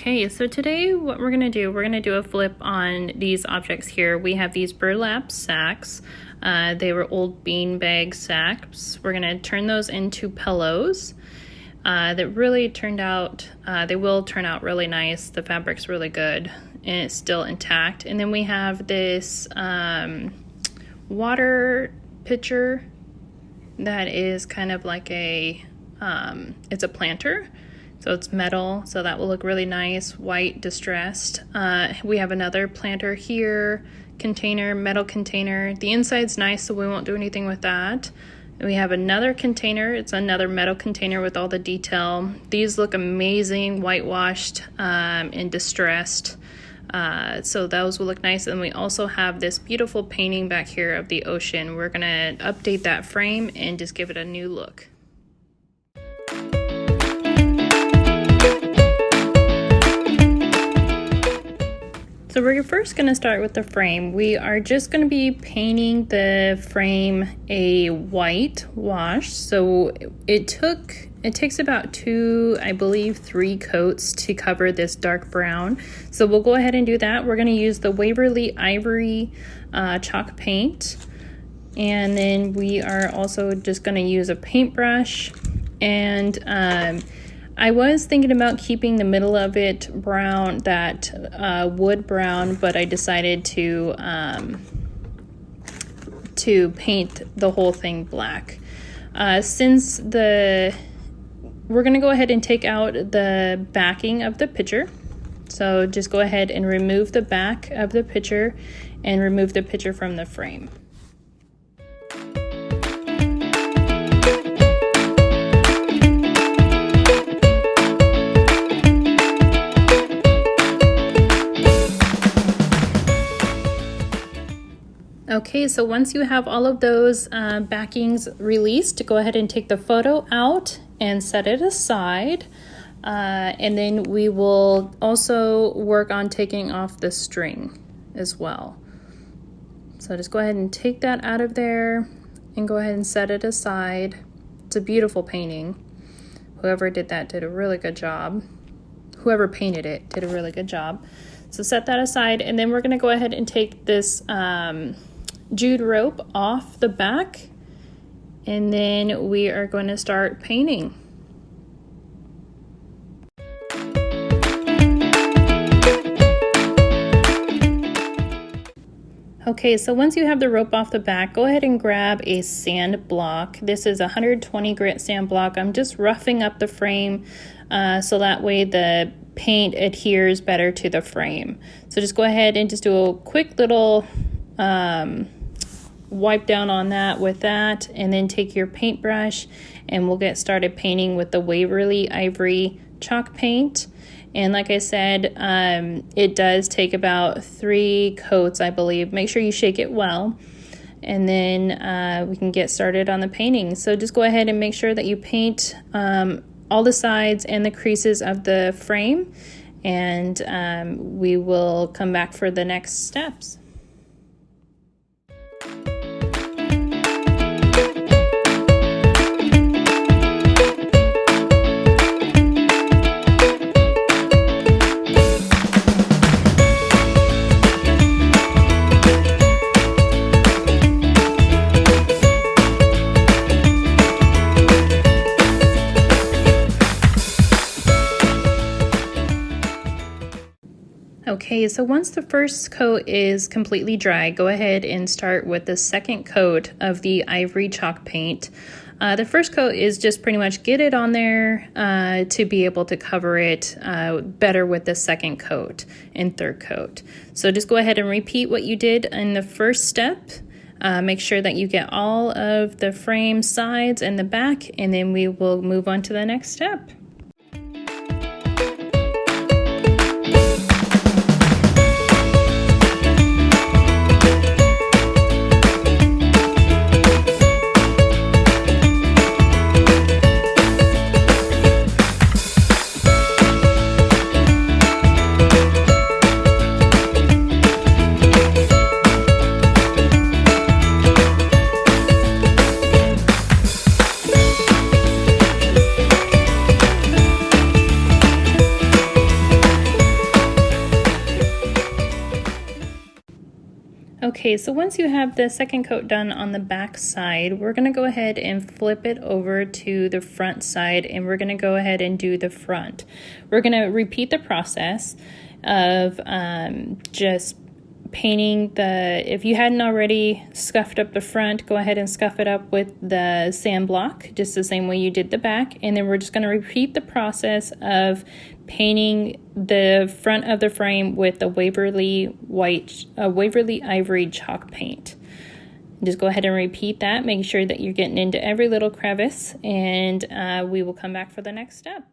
Okay, so today what we're going to do a flip on these objects here. We have these burlap sacks. They were old beanbag sacks. We're going to turn those into pillows. That really turned out, they will turn out really nice. The fabric's really good and it's still intact. And then we have this water pitcher that is kind of like a, it's a planter. So it's metal, so that will look really nice, white, distressed. We have another planter here, container, metal container. The inside's nice, so we won't do anything with that. And we have another container. It's another metal container with all the detail. These look amazing, whitewashed and distressed. So those will look nice. And we also have this beautiful painting back here of the ocean. We're gonna update that frame and just give it a new look. So we're first going to start with the frame. We are just going to be painting the frame a white wash. So it takes about 2, I believe 3 coats to cover this dark brown. So we'll go ahead and do that. We're going to use the Waverly Ivory chalk paint. And then we are also just going to use a paintbrush. And I was thinking about keeping the middle of it brown, that wood brown, but I decided to paint the whole thing black. Since we're going to go ahead and take out the backing of the picture. So just go ahead and remove the back of the picture and remove the picture from the frame. Okay, so once you have all of those backings released, go ahead and take the photo out and set it aside. And then we will also work on taking off the string as well. So just go ahead and take that out of there and go ahead and set it aside. It's a beautiful painting. Whoever did that did a really good job. Whoever painted it did a really good job. So set that aside, and then we're going to go ahead and take this jute rope off the back, and then we are going to start painting. Okay, so once you have the rope off the back, go ahead and grab a sand block. This is a 120 grit sand block. I'm just roughing up the frame so that way the paint adheres better to the frame. So just go ahead and just do a quick little wipe down on that with that, and then take your paintbrush and we'll get started painting with the Waverly Ivory chalk paint. And like I said, it does take about 3 coats, I believe. Make sure you shake it well, and then we can get started on the painting. So just go ahead and make sure that you paint all the sides and the creases of the frame, and we will come back for the next steps. Okay, so once the first coat is completely dry, go ahead and start with the second coat of the ivory chalk paint. The first coat is just pretty much get it on there to be able to cover it better with the second coat and third coat. So just go ahead and repeat what you did in the first step. Make sure that you get all of the frame sides and the back, and then we will move on to the next step. Okay, so once you have the second coat done on the back side, we're going to go ahead and flip it over to the front side, and we're going to go ahead and do the front. We're going to repeat the process of just painting if you hadn't already scuffed up the front, go ahead and scuff it up with the sand block, just the same way you did the back. And then we're just going to repeat the process of painting the front of the frame with the Waverly Ivory chalk paint. Just go ahead and repeat that, make sure that you're getting into every little crevice, and we will come back for the next step.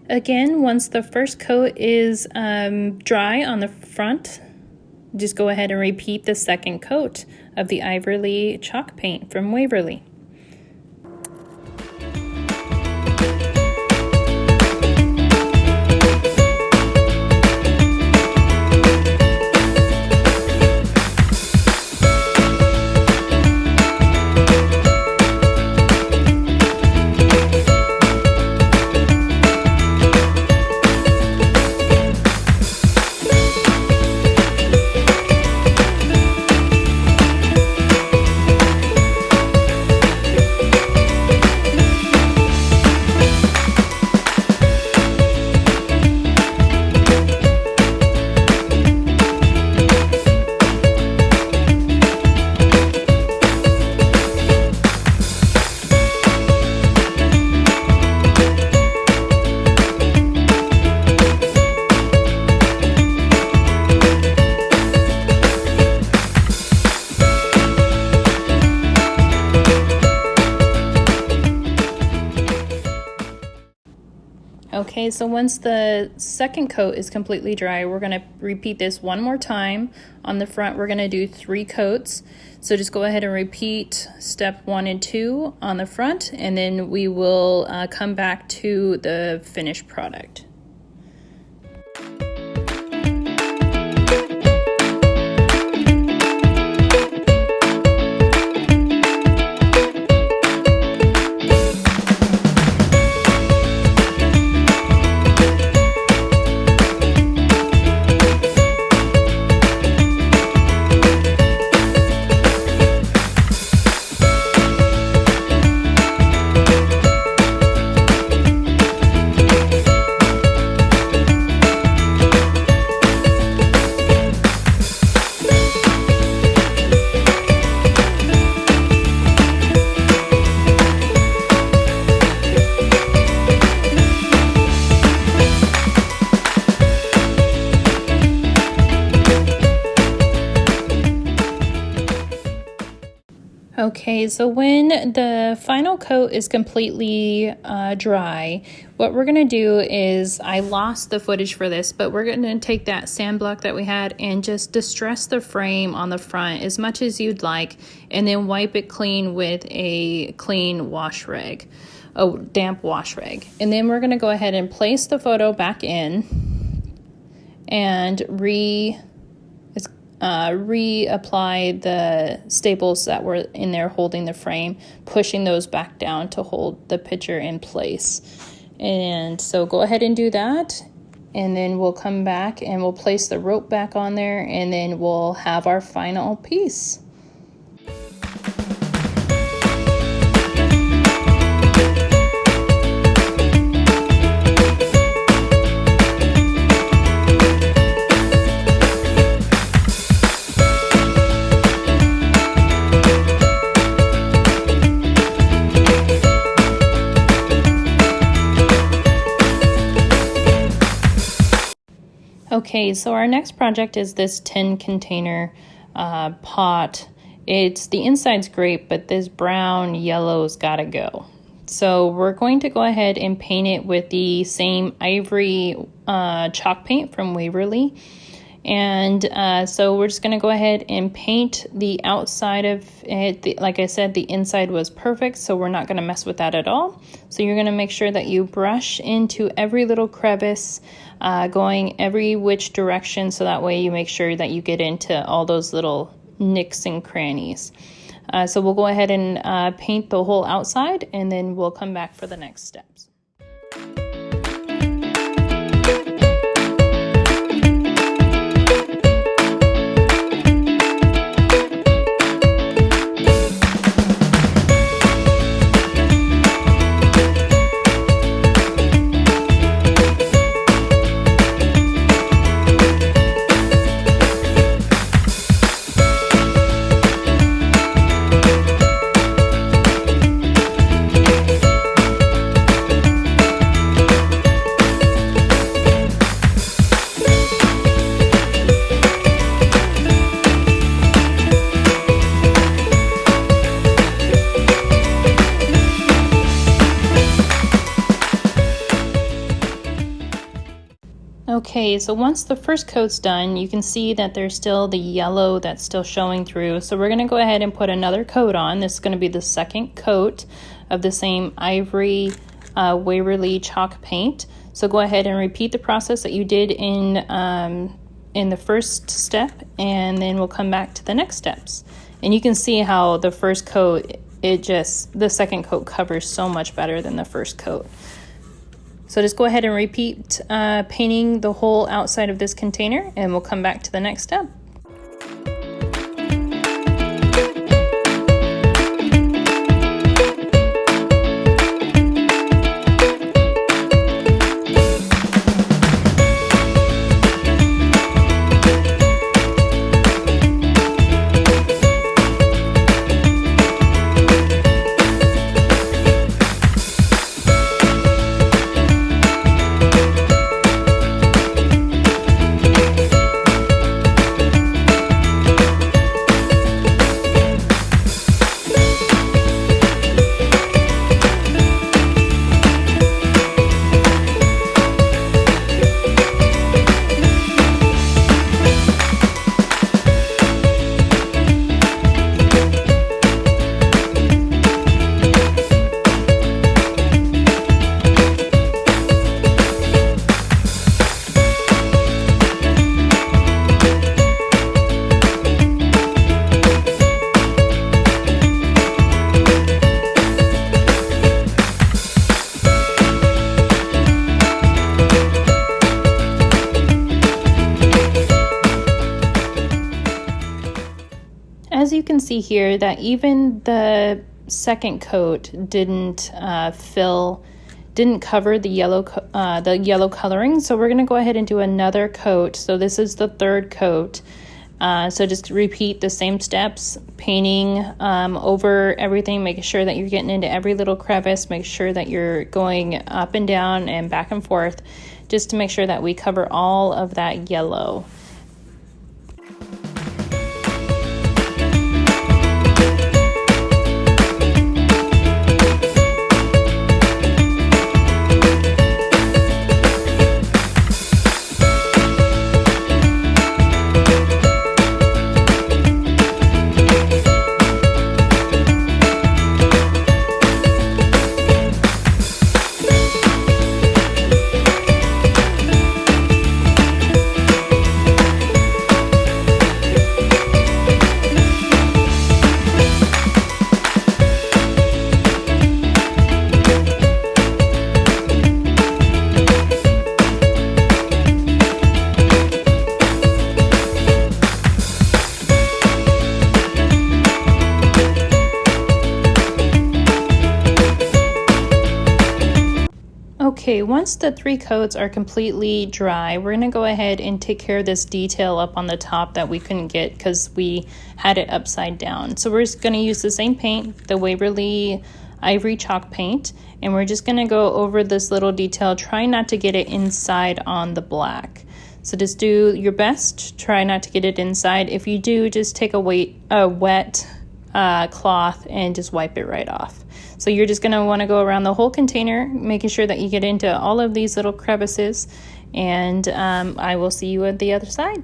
Again, once the first coat is dry on the front, just go ahead and repeat the second coat of the Ivory chalk paint from Waverly. Okay, so once the second coat is completely dry, we're going to repeat this one more time. On the front, we're going to do 3 coats. So just go ahead and repeat step 1 and 2 on the front, and then we will come back to the finished product. Okay, so when the final coat is completely dry, what we're going to do is, I lost the footage for this, but we're going to take that sand block that we had and just distress the frame on the front as much as you'd like, and then wipe it clean with a clean wash rag, a damp wash rag. And then we're going to go ahead and place the photo back in and reapply the staples that were in there holding the frame, pushing those back down to hold the picture in place. And so go ahead and do that, and then we'll come back and we'll place the rope back on there, and then we'll have our final piece. Okay, so our next project is this tin container pot. The inside's great, but this brown yellow's gotta go. So we're going to go ahead and paint it with the same Ivory chalk paint from Waverly. And so we're just going to go ahead and paint the outside of it. Like I said, the inside was perfect, so we're not going to mess with that at all. So you're going to make sure that you brush into every little crevice, going every which direction, so that way you make sure that you get into all those little nicks and crannies. So we'll go ahead and paint the whole outside, and then we'll come back for the next steps. Okay, so once the first coat's done, you can see that there's still the yellow that's still showing through. So we're going to go ahead and put another coat on. This is going to be the second coat of the same Ivory Waverly chalk paint. So go ahead and repeat the process that you did in the first step, and then we'll come back to the next steps. And you can see how the first coat, the second coat covers so much better than the first coat. So just go ahead and repeat painting the whole outside of this container, and we'll come back to the next step. As you can see here, that even the second coat didn't cover the yellow coloring. So we're going to go ahead and do another coat. So this is the third coat. So just repeat the same steps, painting over everything, making sure that you're getting into every little crevice, make sure that you're going up and down and back and forth, just to make sure that we cover all of that yellow. Okay, once the three coats are completely dry, we're going to go ahead and take care of this detail up on the top that we couldn't get because we had it upside down. So we're just going to use the same paint, the Waverly Ivory chalk paint, and we're just going to go over this little detail, try not to get it inside on the black. So just do your best. Try not to get it inside. If you do, just take a wet cloth and just wipe it right off. So you're just going to want to go around the whole container, making sure that you get into all of these little crevices, and I will see you at the other side.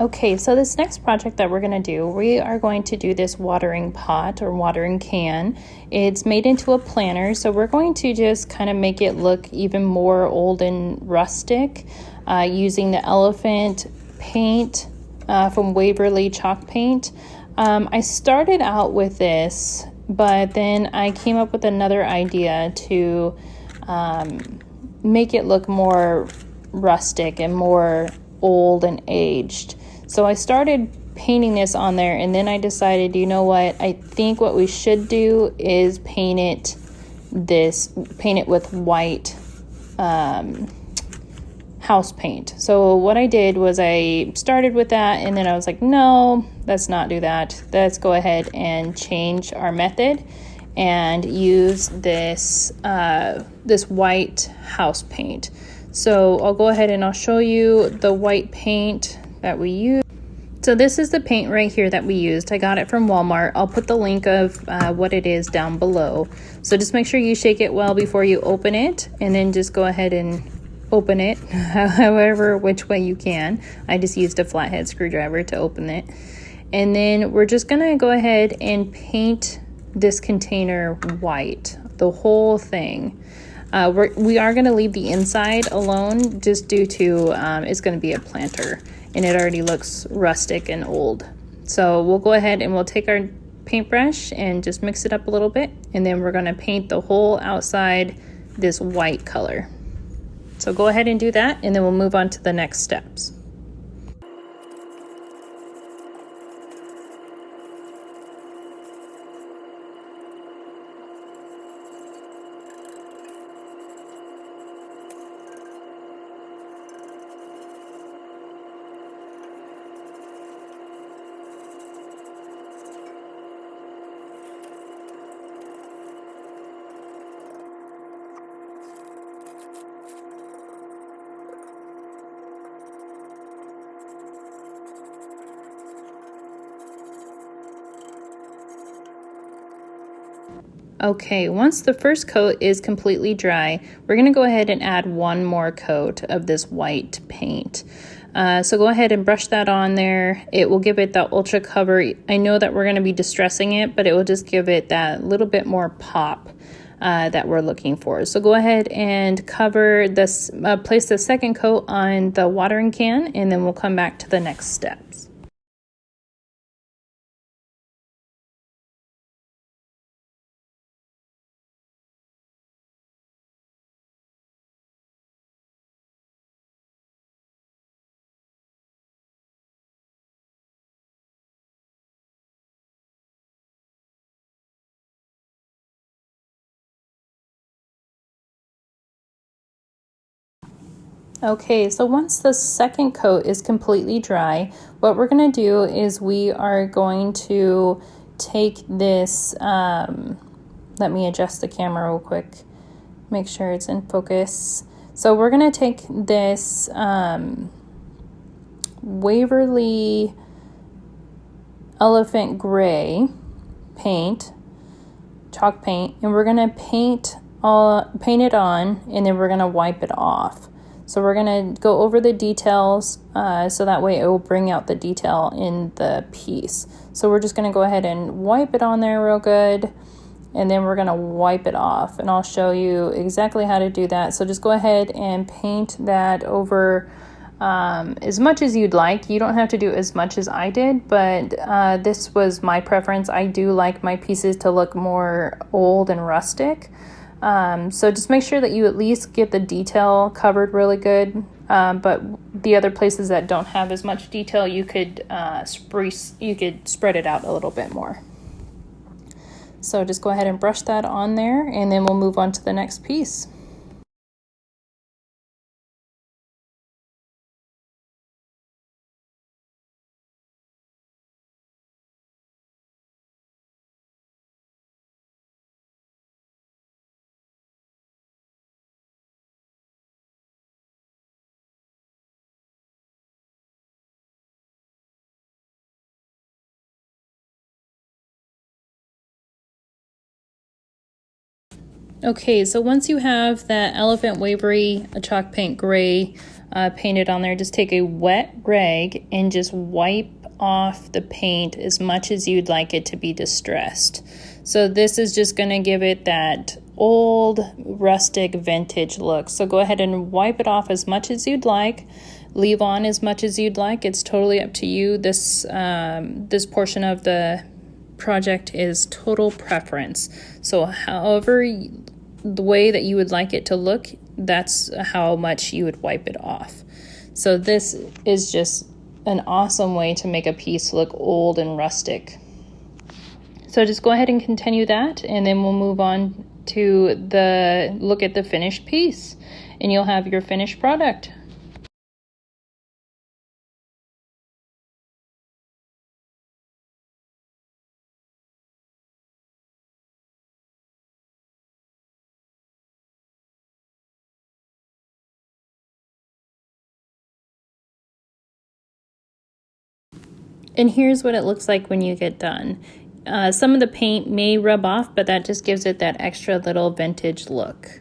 Okay, so this next project that we're going to do, we are going to do this watering pot or watering can. It's made into a planter, so we're going to just kind of make it look even more old and rustic using the elephant paint from Waverly chalk paint. I started out with this, but then I came up with another idea to make it look more rustic and more old and aged. So I started painting this on there, and then I decided, you know what, I think what we should do is paint it with white house paint. So what I did was I started with that, and then I was like, no, let's not do that. Let's go ahead and change our method and use this white house paint. So I'll go ahead and I'll show you the white paint that we use. So this is the paint right here that we used. I got it from Walmart. I'll put the link of what it is down below. So just make sure you shake it well before you open it, and then just go ahead and open it however which way you can. I just used a flathead screwdriver to open it. And then we're just gonna go ahead and paint this container white, the whole thing. We are going to leave the inside alone just due to it's going to be a planter and it already looks rustic and old. So we'll go ahead and we'll take our paintbrush and just mix it up a little bit, and then we're going to paint the whole outside this white color. So go ahead and do that, and then we'll move on to the next steps. Okay, once the first coat is completely dry, we're going to go ahead and add one more coat of this white paint. So go ahead and brush that on there. It will give it that ultra cover. I know that we're going to be distressing it, but it will just give it that little bit more pop that we're looking for. So go ahead and cover this, place the second coat on the watering can, and then we'll come back to the next steps. Okay, so once the second coat is completely dry, what we're going to do is we are going to take this, let me adjust the camera real quick, make sure it's in focus. So we're going to take this Waverly Elephant Gray paint, chalk paint, and we're gonna paint it on, and then we're gonna wipe it off. So we're gonna go over the details so that way it will bring out the detail in the piece. So we're just gonna go ahead and wipe it on there real good, and then we're gonna wipe it off, and I'll show you exactly how to do that. So just go ahead and paint that over as much as you'd like. You don't have to do as much as I did, but this was my preference. I do like my pieces to look more old and rustic. So just make sure that you at least get the detail covered really good. But the other places that don't have as much detail, you could spread it out a little bit more. So just go ahead and brush that on there, and then we'll move on to the next piece. Okay, so once you have that Elephant Waverly chalk paint gray painted on there, just take a wet rag and just wipe off the paint as much as you'd like it to be distressed. So this is just going to give it that old rustic vintage look. So go ahead and wipe it off as much as you'd like. Leave on as much as you'd like. It's totally up to you. This portion of the project is total preference. So however the way that you would like it to look, that's how much you would wipe it off. So this is just an awesome way to make a piece look old and rustic. So just go ahead and continue that, and then we'll move on to look at the finished piece, and you'll have your finished product. And here's what it looks like when you get done. Some of the paint may rub off, but that just gives it that extra little vintage look.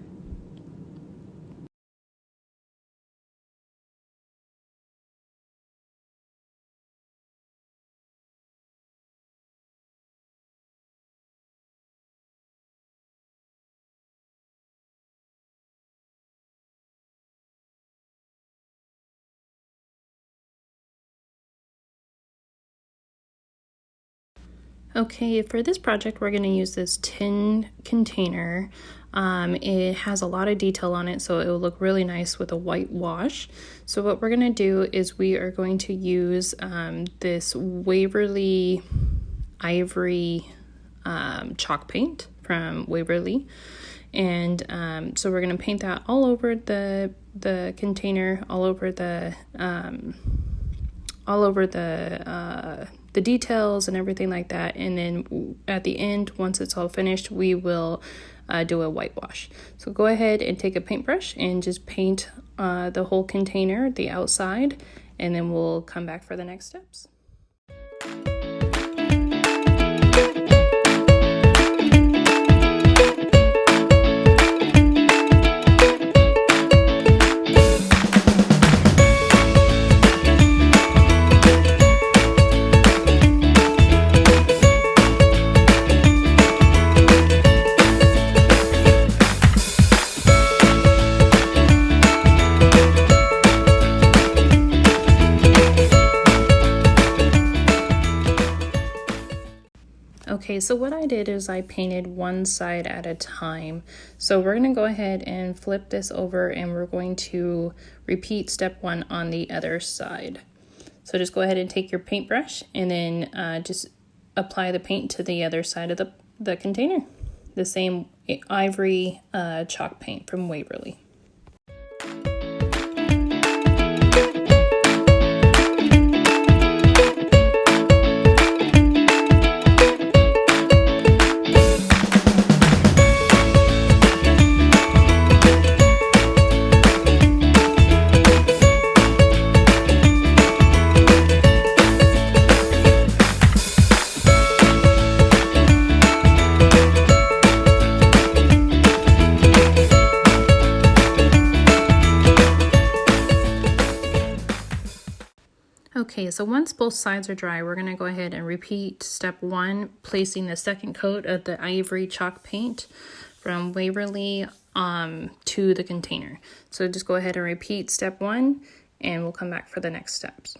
Okay, for this project, we're going to use this tin container. It has a lot of detail on it, so it will look really nice with a white wash. So what we're going to do is we are going to use this Waverly Ivory chalk paint from Waverly. And so we're going to paint that all over the container, all over the details and everything like that. And then at the end, once it's all finished, we will do a whitewash. So go ahead and take a paintbrush and just paint the whole container, the outside, and then we'll come back for the next steps. Okay, so what I did is I painted one side at a time. So we're going to go ahead and flip this over, and we're going to repeat step one on the other side. So just go ahead and take your paintbrush and then just apply the paint to the other side of the container. The same ivory chalk paint from Waverly. Okay, so once both sides are dry, we're gonna go ahead and repeat step 1, placing the second coat of the ivory chalk paint from Waverly to the container. So just go ahead and repeat step 1 and we'll come back for the next steps.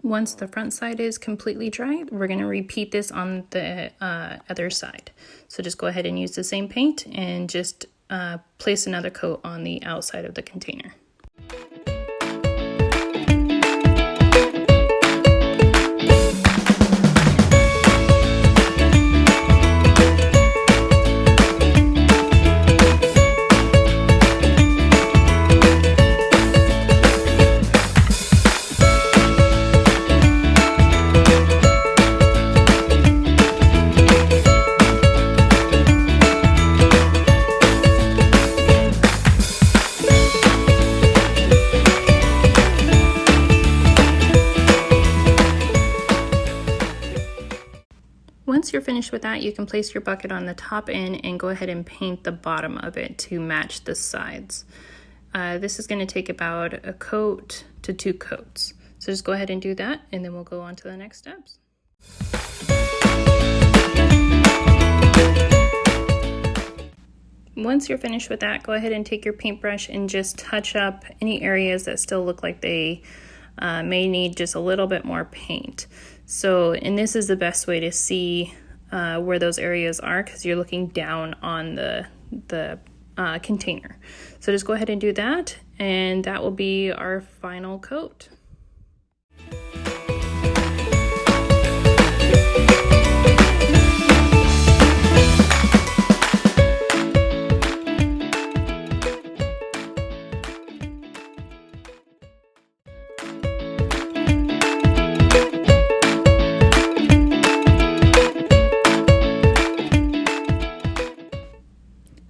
Once the front side is completely dry, we're going to repeat this on the other side. So just go ahead and use the same paint and just place another coat on the outside of the container. Once you're finished with that, you can place your bucket on the top end and go ahead and paint the bottom of it to match the sides. This is going to take about a coat to 2 coats. So just go ahead and do that, and then we'll go on to the next steps. Once you're finished with that, go ahead and take your paintbrush and just touch up any areas that still look like they may need just a little bit more paint. So, and this is the best way to see where those areas are because you're looking down on the container. So just go ahead and do that, and that will be our final coat.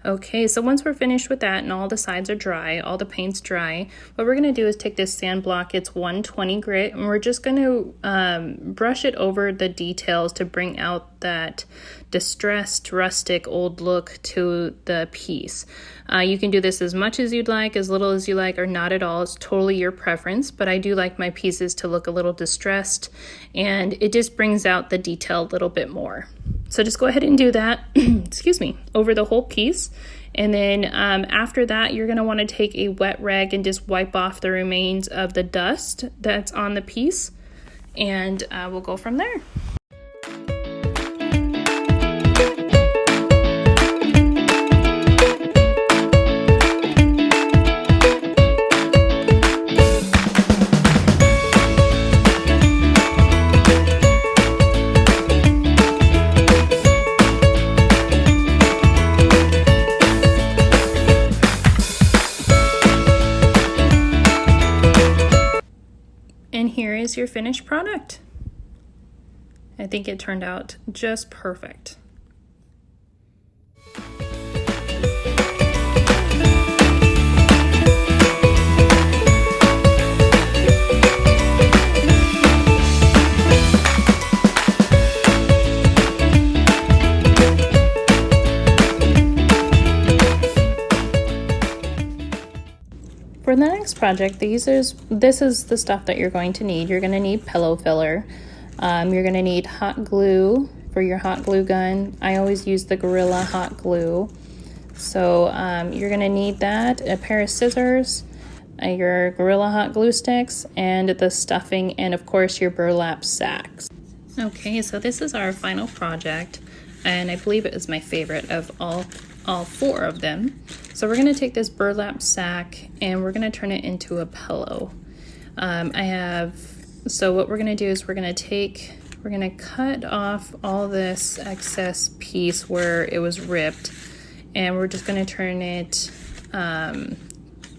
Okay, so once we're finished with that and all the sides are dry, all the paint's dry, what we're going to do is take this sand block, it's 120 grit, and we're just going to brush it over the details to bring out that distressed, rustic, old look to the piece. You can do this as much as you'd like, as little as you like, or not at all. It's totally your preference, but I do like my pieces to look a little distressed, and it just brings out the detail a little bit more. So just go ahead and do that, excuse me, over the whole piece. And then after that, you're going to want to take a wet rag and just wipe off the remains of the dust that's on the piece. And we'll go from there. And here is your finished product. I think it turned out just perfect. For the next project, this is the stuff that you're going to need. You're going to need pillow filler. You're going to need hot glue for your hot glue gun. I always use the Gorilla hot glue. So you're going to need that, a pair of scissors, your Gorilla hot glue sticks, and the stuffing, and of course your burlap sacks. Okay, so this is our final project, and I believe it is my favorite of all 4 of them. So we're going to take this burlap sack and we're going to turn it into a pillow. So what we're going to do is we're going to cut off all this excess piece where it was ripped, and we're just going to turn it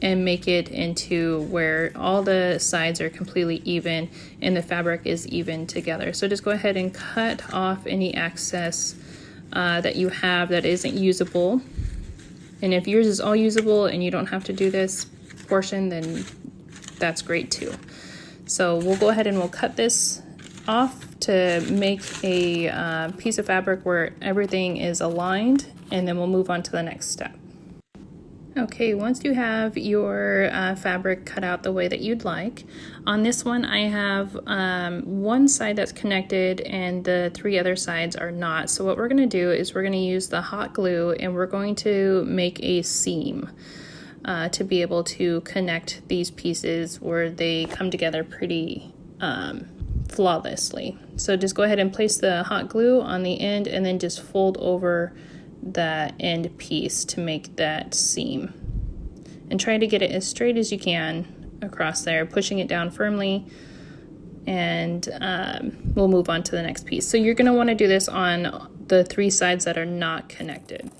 and make it into where all the sides are completely even and the fabric is even together. So just go ahead and cut off any excess that you have that isn't usable. And if yours is all usable and you don't have to do this portion, then that's great too. So we'll go ahead and we'll cut this off to make a piece of fabric where everything is aligned, and then we'll move on to the next step. Okay, once you have your fabric cut out the way that you'd like, on this one I have one side that's connected and the 3 other sides are not. So what we're going to do is we're going to use the hot glue and we're going to make a seam to be able to connect these pieces where they come together pretty flawlessly. So just go ahead and place the hot glue on the end and then just fold over that end piece to make that seam, and try to get it as straight as you can across there, pushing it down firmly, and we'll move on to the next piece. So you're going to want to do this on the 3 sides that are not connected.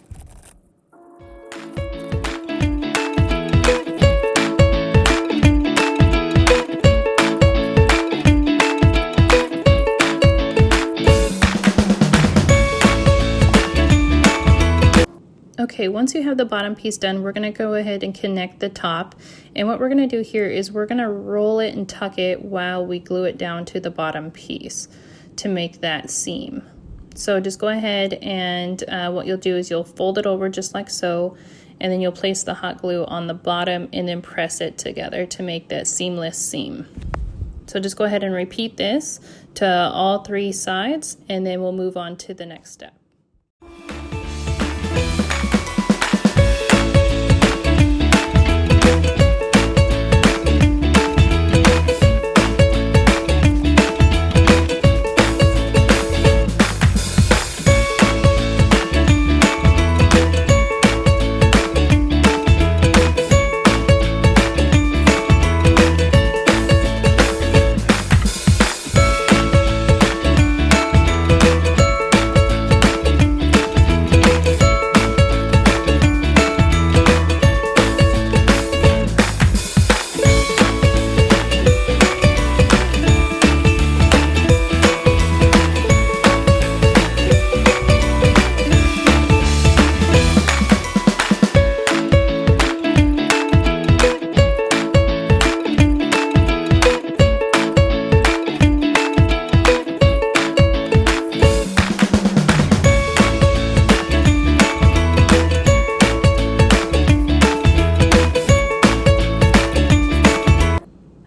Okay, once you have the bottom piece done, we're going to go ahead and connect the top. And what we're going to do here is we're going to roll it and tuck it while we glue it down to the bottom piece to make that seam. So just go ahead and what you'll do is you'll fold it over just like so, and then you'll place the hot glue on the bottom and then press it together to make that seamless seam. So just go ahead and repeat this to all 3 sides, and then we'll move on to the next step.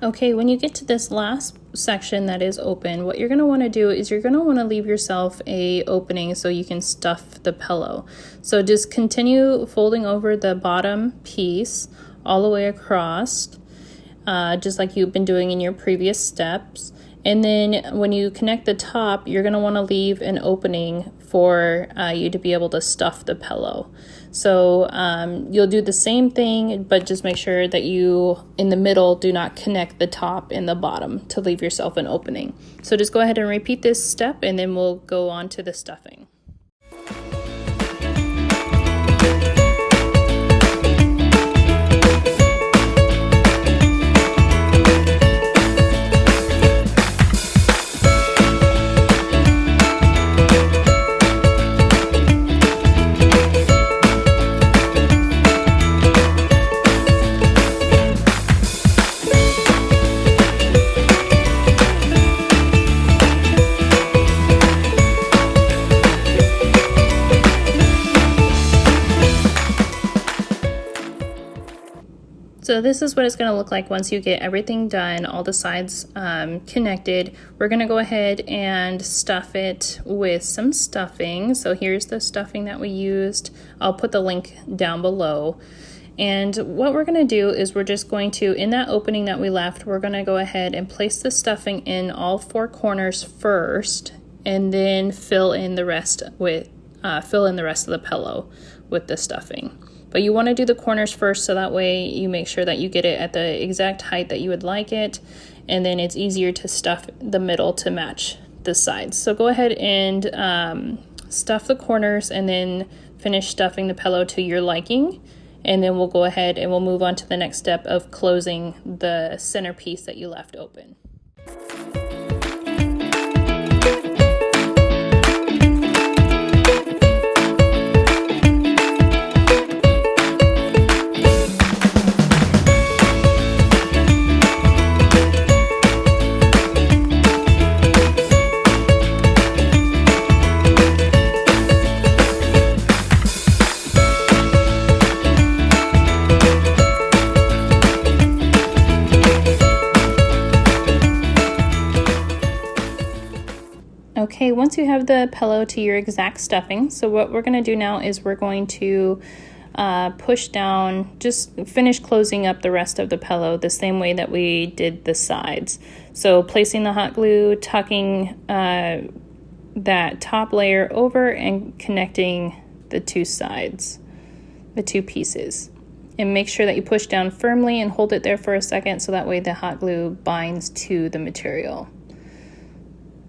Okay, when you get to this last section that is open, what you're going to want to do is you're going to want to leave yourself a opening so you can stuff the pillow. So just continue folding over the bottom piece all the way across, just like you've been doing in your previous steps. And then when you connect the top, you're going to want to leave an opening for you to be able to stuff the pillow. So you'll do the same thing, but just make sure that you, in the middle, do not connect the top and the bottom to leave yourself an opening. So just go ahead and repeat this step, and then we'll go on to the stuffing. So this is what it's going to look like once you get everything done, all the sides connected. We're going to go ahead and stuff it with some stuffing. So here's the stuffing that we used. I'll put the link down below. And what we're going to do is we're just going to, in that opening that we left, we're going to go ahead and place the stuffing in all 4 corners first, and then fill in the rest of the pillow with the stuffing. But you want to do the corners first, so that way you make sure that you get it at the exact height that you would like it, and then it's easier to stuff the middle to match the sides. So go ahead and stuff the corners and then finish stuffing the pillow to your liking, and then we'll go ahead and we'll move on to the next step of closing the centerpiece that you left open. Okay, once you have the pillow to your exact stuffing, so what we're going to do now is we're going to push down, just finish closing up the rest of the pillow the same way that we did the sides. So placing the hot glue, tucking that top layer over and connecting the two sides, the two pieces. And make sure that you push down firmly and hold it there for a second so that way the hot glue binds to the material.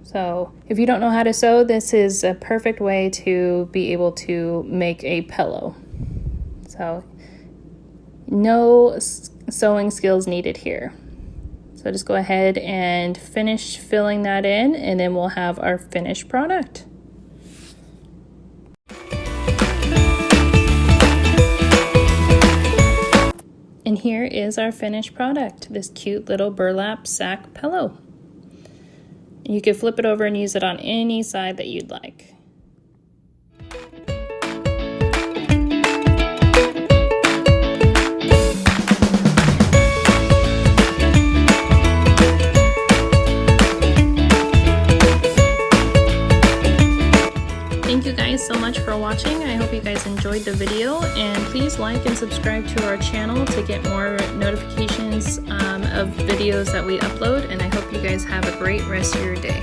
So if you don't know how to sew, this is a perfect way to be able to make a pillow. So no sewing skills needed here. So just go ahead and finish filling that in, and then we'll have our finished product. And here is our finished product, this cute little burlap sack pillow. You can flip it over and use it on any side that you'd like. Thank you guys so much for watching. I hope you guys enjoyed the video, and please like and subscribe to our channel to get more notifications of videos that we upload, and I hope you guys have a great rest of your day.